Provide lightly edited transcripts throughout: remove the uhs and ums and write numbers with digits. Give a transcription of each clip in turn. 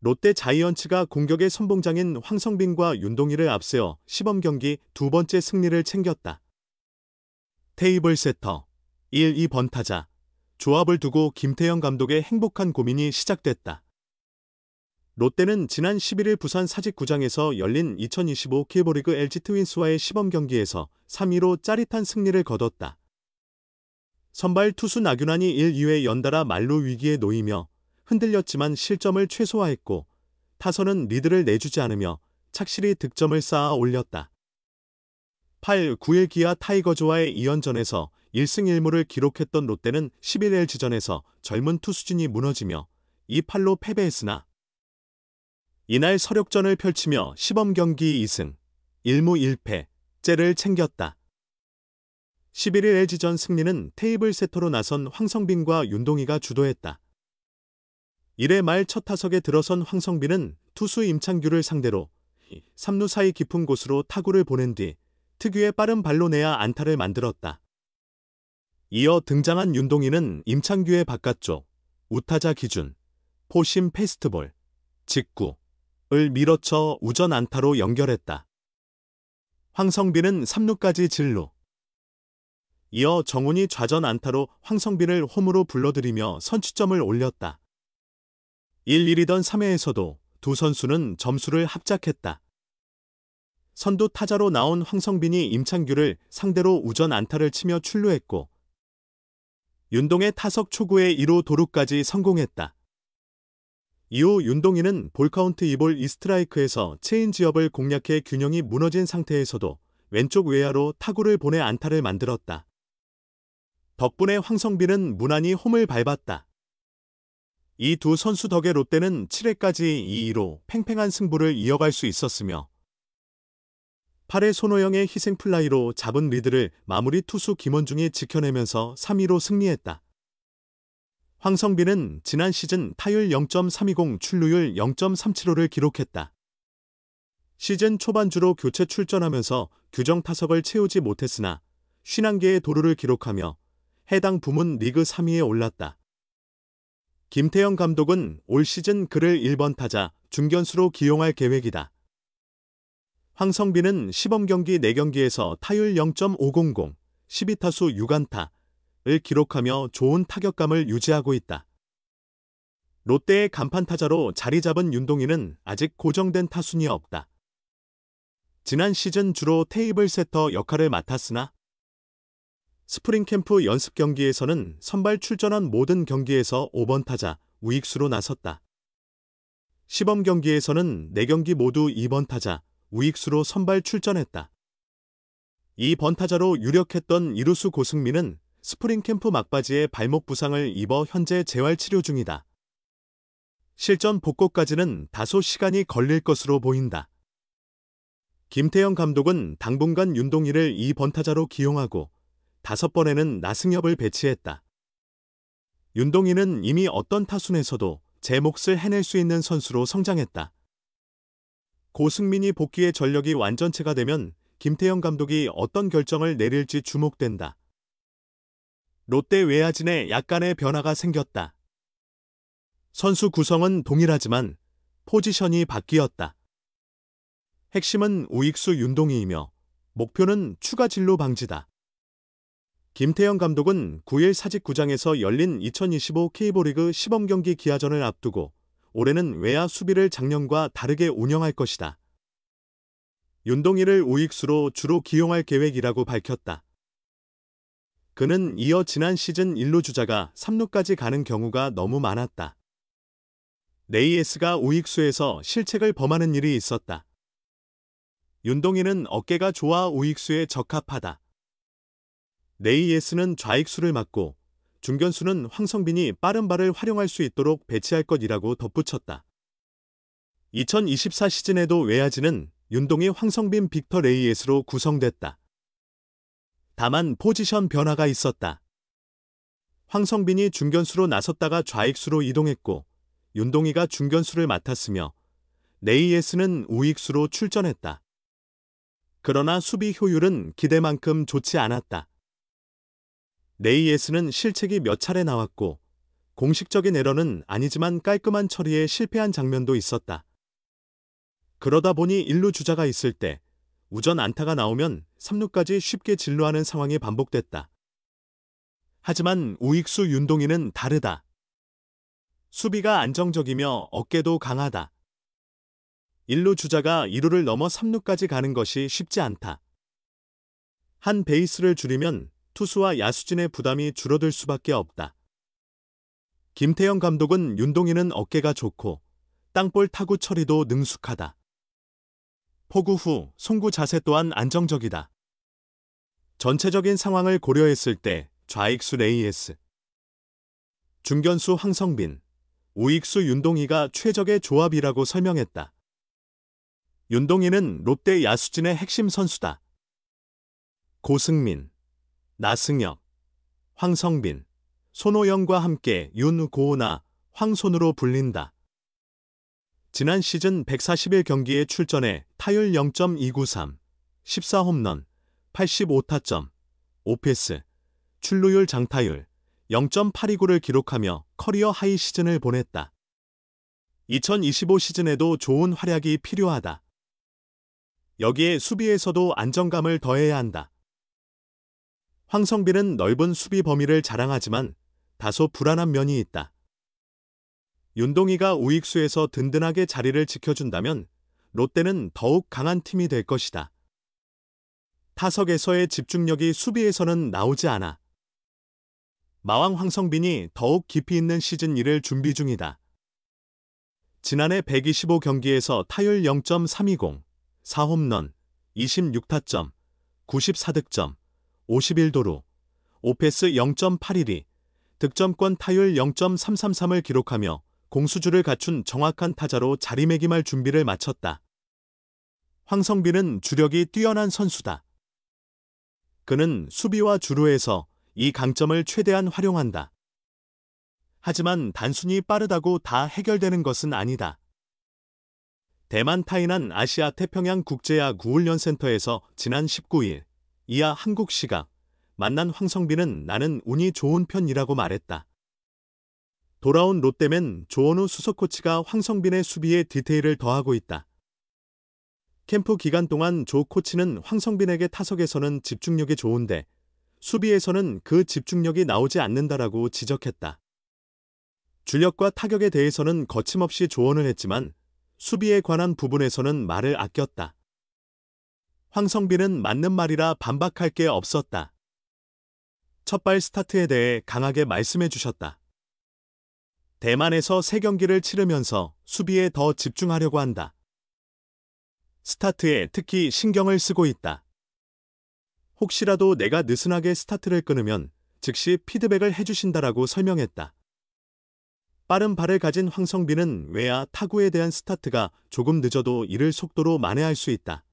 롯데 자이언츠가 공격의 선봉장인 황성빈과 윤동희를 앞세워 시범 경기 두 번째 승리를 챙겼다. 테이블 세터 1, 2번 타자 조합을 두고 김태형 감독의 행복한 고민이 시작됐다. 롯데는 지난 11일 부산 사직구장에서 열린 2025 K리그 LG 트윈스와의 시범 경기에서 3-2로 짜릿한 승리를 거뒀다. 선발 투수 나균환이 1, 2회 연달아 만루 위기에 놓이며 흔들렸지만 실점을 최소화했고 타선은 리드를 내주지 않으며 착실히 득점을 쌓아 올렸다. 8, 9일 기아 타이거즈와의 2연전에서 1승 1무를 기록했던 롯데는 11일 LG전에서 젊은 투수진이 무너지며 2-8로 패배했으나 이날 서력전을 펼치며 시범 경기 2승, 1무 1패째를 챙겼다. 11일 LG전 승리는 테이블 세터로 나선 황성빈과 윤동희가 주도했다. 1회 말 첫 타석에 들어선 황성빈은 투수 임창규를 상대로 3루 사이 깊은 곳으로 타구를 보낸 뒤 특유의 빠른 발로 내야 안타를 만들었다. 이어 등장한 윤동희는 임창규의 바깥쪽, 우타자 기준, 포심 페스트볼, 직구를 밀어쳐 우전 안타로 연결했다. 황성빈은 3루까지 진루. 이어 정훈이 좌전 안타로 황성빈을 홈으로 불러들이며 선취점을 올렸다. 1-1이던 3회에서도 두 선수는 점수를 합작했다. 선두 타자로 나온 황성빈이 임창규를 상대로 우전 안타를 치며 출루했고 윤동의 타석 초구에 2루 도루까지 성공했다. 이후 윤동희는 볼카운트 2볼 2스트라이크에서 체인지업을 공략해 균형이 무너진 상태에서도 왼쪽 외야로 타구를 보내 안타를 만들었다. 덕분에 황성빈은 무난히 홈을 밟았다. 이 두 선수 덕에 롯데는 7회까지 2-2로 팽팽한 승부를 이어갈 수 있었으며 8회 손호영의 희생플라이로 잡은 리드를 마무리 투수 김원중이 지켜내면서 3-2로 승리했다. 황성빈은 지난 시즌 타율 0.320 출루율 0.375를 기록했다. 시즌 초반주로 교체 출전하면서 규정 타석을 채우지 못했으나 51개의 도루를 기록하며 해당 부문 리그 3위에 올랐다. 김태형 감독은 올 시즌 그를 1번 타자 중견수로 기용할 계획이다. 황성빈은 시범 경기 4경기에서 타율 0.500, 12타수 6안타를 기록하며 좋은 타격감을 유지하고 있다. 롯데의 간판 타자로 자리 잡은 윤동희는 아직 고정된 타순이 없다. 지난 시즌 주로 테이블 세터 역할을 맡았으나 스프링 캠프 연습 경기에서는 선발 출전한 모든 경기에서 5번 타자 우익수로 나섰다. 시범 경기에서는 4경기 모두 2번 타자 우익수로 선발 출전했다. 2번 타자로 유력했던 이루수 고승민은 스프링 캠프 막바지에 발목 부상을 입어 현재 재활 치료 중이다. 실전 복구까지는 다소 시간이 걸릴 것으로 보인다. 김태형 감독은 당분간 윤동희를 2번 타자로 기용하고 5번에는 나승엽을 배치했다. 윤동희는 이미 어떤 타순에서도 제 몫을 해낼 수 있는 선수로 성장했다. 고승민이 복귀의 전력이 완전체가 되면 김태형 감독이 어떤 결정을 내릴지 주목된다. 롯데 외야진에 약간의 변화가 생겼다. 선수 구성은 동일하지만 포지션이 바뀌었다. 핵심은 우익수 윤동희이며 목표는 추가 진루 방지다. 김태형 감독은 9일 사직구장에서 열린 2025 K리그 시범경기 기아전을 앞두고 올해는 외야 수비를 작년과 다르게 운영할 것이다. 윤동희를 우익수로 주로 기용할 계획이라고 밝혔다. 그는 이어 지난 시즌 1루 주자가 3루까지 가는 경우가 너무 많았다. 레이에스가 우익수에서 실책을 범하는 일이 있었다. 윤동희는 어깨가 좋아 우익수에 적합하다. 레이에스는 좌익수를 맡고 중견수는 황성빈이 빠른 발을 활용할 수 있도록 배치할 것이라고 덧붙였다. 2024 시즌에도 외야진은 윤동희, 황성빈, 빅터 레이에스로 구성됐다. 다만 포지션 변화가 있었다. 황성빈이 중견수로 나섰다가 좌익수로 이동했고 윤동희가 중견수를 맡았으며 레이에스는 우익수로 출전했다. 그러나 수비 효율은 기대만큼 좋지 않았다. 레이에스는 실책이 몇 차례 나왔고 공식적인 에러는 아니지만 깔끔한 처리에 실패한 장면도 있었다. 그러다 보니 1루 주자가 있을 때 우전 안타가 나오면 3루까지 쉽게 진루하는 상황이 반복됐다. 하지만 우익수 윤동희는 다르다. 수비가 안정적이며 어깨도 강하다. 1루 주자가 2루를 넘어 3루까지 가는 것이 쉽지 않다. 한 베이스를 줄이면 투수와 야수진의 부담이 줄어들 수밖에 없다. 김태형 감독은 윤동희는 어깨가 좋고 땅볼 타구 처리도 능숙하다. 포구 후 송구 자세 또한 안정적이다. 전체적인 상황을 고려했을 때 좌익수 레이에스, 중견수 황성빈, 우익수 윤동희가 최적의 조합이라고 설명했다. 윤동희는 롯데 야수진의 핵심 선수다. 고승민, 나승엽, 황성빈, 손호영과 함께 윤고은아, 황손으로 불린다. 지난 시즌 141경기에 출전해 타율 0.293, 14홈런, 85타점, 5패스, 출루율 장타율 0.829를 기록하며 커리어 하이 시즌을 보냈다. 2025 시즌에도 좋은 활약이 필요하다. 여기에 수비에서도 안정감을 더해야 한다. 황성빈은 넓은 수비 범위를 자랑하지만 다소 불안한 면이 있다. 윤동희가 우익수에서 든든하게 자리를 지켜준다면 롯데는 더욱 강한 팀이 될 것이다. 타석에서의 집중력이 수비에서는 나오지 않아. 마왕 황성빈이 더욱 깊이 있는 시즌 1을 준비 중이다. 지난해 125경기에서 타율 0.320, 4홈런, 26타점, 94득점, 51도루, 5패스 0.812, 득점권 타율 0.333을 기록하며 공수주를 갖춘 정확한 타자로 자리매김할 준비를 마쳤다. 황성빈은 주력이 뛰어난 선수다. 그는 수비와 주루에서 이 강점을 최대한 활용한다. 하지만 단순히 빠르다고 다 해결되는 것은 아니다. 대만 타이난 아시아 태평양 국제야구 훈련센터에서 지난 19일 이하 한국 시각 만난 황성빈은 나는 운이 좋은 편이라고 말했다. 돌아온 롯데맨 조원우 수석 코치가 황성빈의 수비에 디테일을 더하고 있다. 캠프 기간 동안 조 코치는 황성빈에게 타석에서는 집중력이 좋은데 수비에서는 그 집중력이 나오지 않는다라고 지적했다. 줄력과 타격에 대해서는 거침없이 조언을 했지만 수비에 관한 부분에서는 말을 아꼈다. 황성빈은 맞는 말이라 반박할 게 없었다. 첫발 스타트에 대해 강하게 말씀해 주셨다. 대만에서 3경기를 치르면서 수비에 더 집중하려고 한다. 스타트에 특히 신경을 쓰고 있다. 혹시라도 내가 느슨하게 스타트를 끊으면 즉시 피드백을 해주신다라고 설명했다. 빠른 발을 가진 황성빈은 외야 타구에 대한 스타트가 조금 늦어도 이를 속도로 만회할 수 있다.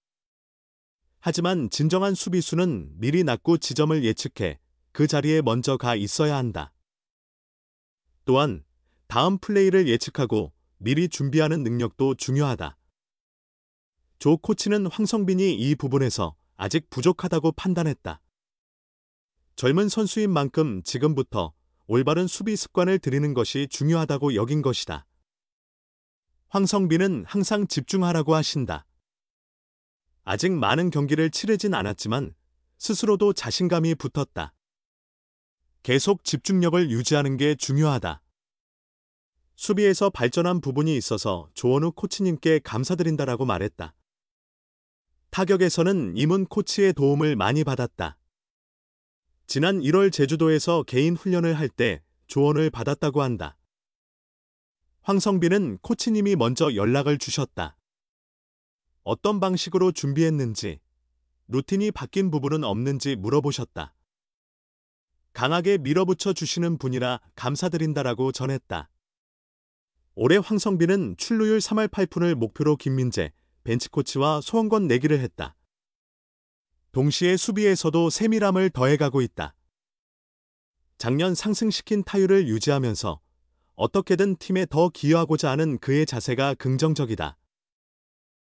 하지만 진정한 수비수는 미리 낮고 지점을 예측해 그 자리에 먼저 가 있어야 한다. 또한 다음 플레이를 예측하고 미리 준비하는 능력도 중요하다. 조 코치는 황성빈이 이 부분에서 아직 부족하다고 판단했다. 젊은 선수인 만큼 지금부터 올바른 수비 습관을 들이는 것이 중요하다고 여긴 것이다. 황성빈은 항상 집중하라고 하신다. 아직 많은 경기를 치르진 않았지만 스스로도 자신감이 붙었다. 계속 집중력을 유지하는 게 중요하다. 수비에서 발전한 부분이 있어서 조원우 코치님께 감사드린다라고 말했다. 타격에서는 이문 코치의 도움을 많이 받았다. 지난 1월 제주도에서 개인 훈련을 할 때 조언을 받았다고 한다. 황성빈은 코치님이 먼저 연락을 주셨다. 어떤 방식으로 준비했는지, 루틴이 바뀐 부분은 없는지 물어보셨다. 강하게 밀어붙여 주시는 분이라 감사드린다라고 전했다. 올해 황성빈은 출루율 3할 8푼을 목표로 김민재, 벤치코치와 소원권 내기를 했다. 동시에 수비에서도 세밀함을 더해가고 있다. 작년 상승시킨 타율을 유지하면서 어떻게든 팀에 더 기여하고자 하는 그의 자세가 긍정적이다.